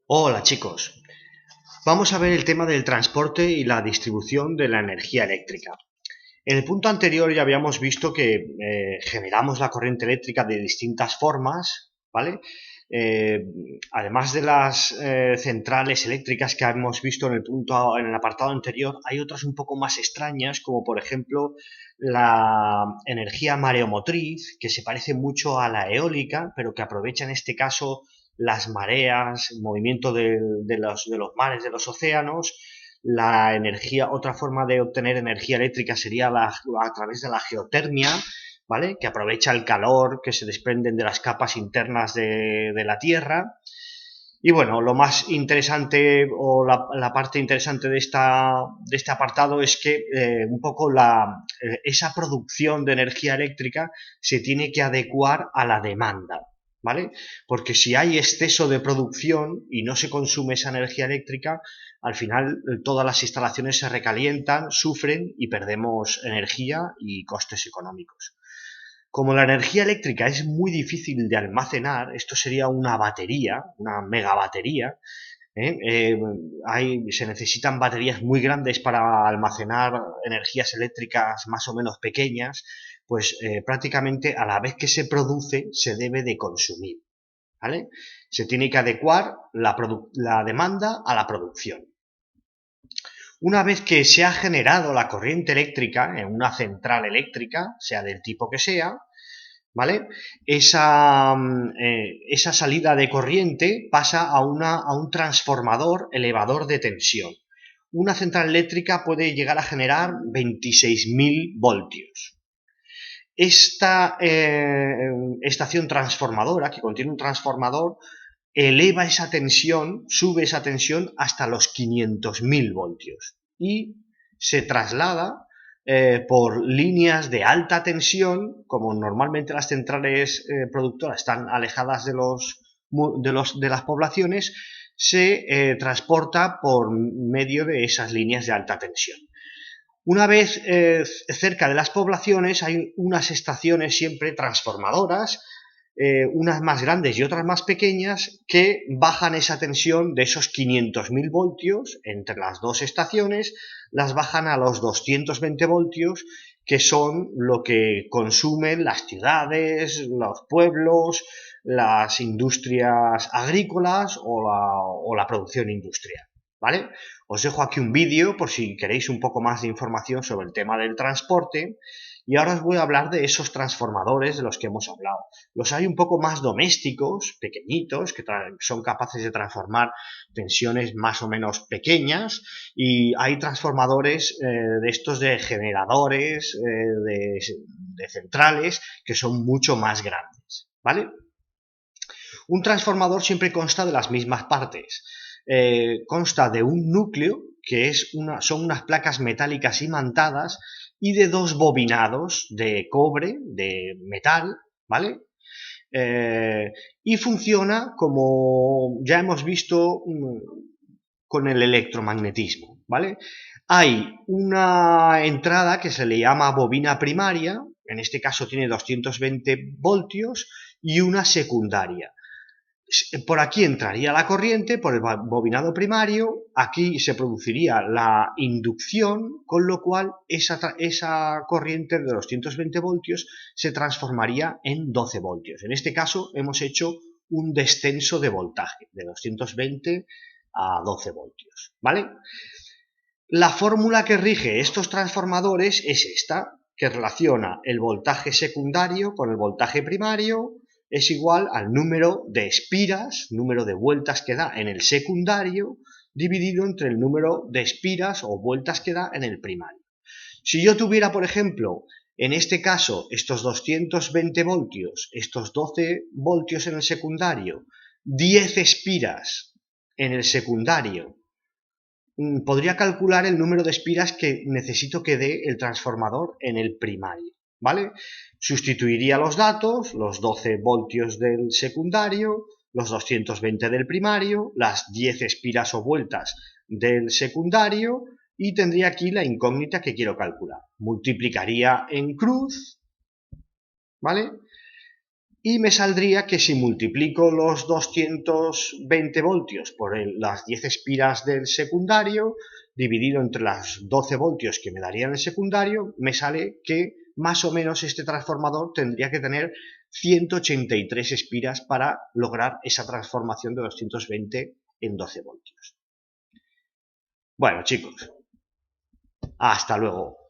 Hola chicos, vamos a ver el tema del transporte y la distribución de la energía eléctrica. En el punto anterior ya habíamos visto que generamos la corriente eléctrica de distintas formas, ¿vale? Eh, Además de las centrales eléctricas que hemos visto en el apartado anterior, hay otras un poco más extrañas, como por ejemplo la energía mareomotriz, que se parece mucho a la eólica, pero que aprovecha en este caso las mareas, el movimiento de los mares, de los océanos. La energía, otra forma de obtener energía eléctrica sería a través de la geotermia, ¿vale? Que aprovecha el calor que se desprenden de las capas internas de la Tierra. Y bueno, lo más interesante o la parte interesante de este apartado es que un poco esa producción de energía eléctrica se tiene que adecuar a la demanda, ¿vale? Porque si hay exceso de producción y no se consume esa energía eléctrica, al final todas las instalaciones se recalientan, sufren y perdemos energía y costes económicos. Como la energía eléctrica es muy difícil de almacenar, esto sería una batería, una megabatería, ¿eh? Se necesitan baterías muy grandes para almacenar energías eléctricas más o menos pequeñas, pues prácticamente a la vez que se produce se debe de consumir, ¿vale? Se tiene que adecuar la demanda a la producción. Una vez que se ha generado la corriente eléctrica en una central eléctrica, sea del tipo que sea, ¿vale? Esa salida de corriente pasa a un transformador elevador de tensión. Una central eléctrica puede llegar a generar 26.000 voltios. Esta estación transformadora, que contiene un transformador, eleva esa tensión, sube esa tensión hasta los 500.000 voltios y se traslada por líneas de alta tensión, como normalmente las centrales productoras están alejadas de las poblaciones, se transporta por medio de esas líneas de alta tensión. Una vez cerca de las poblaciones hay unas estaciones siempre transformadoras, unas más grandes y otras más pequeñas, que bajan esa tensión de esos 500.000 voltios entre las dos estaciones, las bajan a los 220 voltios, que son lo que consumen las ciudades, los pueblos, las industrias agrícolas o la producción industrial, ¿vale? Os dejo aquí un vídeo por si queréis un poco más de información sobre el tema del transporte. Y ahora os voy a hablar de esos transformadores de los que hemos hablado. Los hay un poco más domésticos, pequeñitos, que son capaces de transformar tensiones más o menos pequeñas, y hay transformadores de estos de generadores, de centrales, que son mucho más grandes, ¿vale? Un transformador siempre consta de las mismas partes. Consta de un núcleo, que son unas placas metálicas imantadas, y de dos bobinados de cobre, de metal, ¿vale? Y funciona como ya hemos visto con el electromagnetismo, ¿vale? Hay una entrada que se le llama bobina primaria, en este caso tiene 220 voltios, y una secundaria. Por aquí entraría la corriente, por el bobinado primario, aquí se produciría la inducción, con lo cual esa corriente de 220 voltios se transformaría en 12 voltios. En este caso hemos hecho un descenso de voltaje, de 220 a 12 voltios, ¿vale? La fórmula que rige estos transformadores es esta, que relaciona el voltaje secundario con el voltaje primario, es igual al número de espiras, número de vueltas que da en el secundario, dividido entre el número de espiras o vueltas que da en el primario. Si yo tuviera, por ejemplo, en este caso, estos 220 voltios, estos 12 voltios en el secundario, 10 espiras en el secundario, podría calcular el número de espiras que necesito que dé el transformador en el primario, ¿vale? Sustituiría los datos, los 12 voltios del secundario, los 220 del primario, las 10 espiras o vueltas del secundario, y tendría aquí la incógnita que quiero calcular. Multiplicaría en cruz, ¿vale? y me saldría que si multiplico los 220 voltios por las 10 espiras del secundario, dividido entre las 12 voltios que me darían el secundario, me sale que más o menos este transformador tendría que tener 183 espiras para lograr esa transformación de 220 en 12 voltios. Bueno, chicos, hasta luego.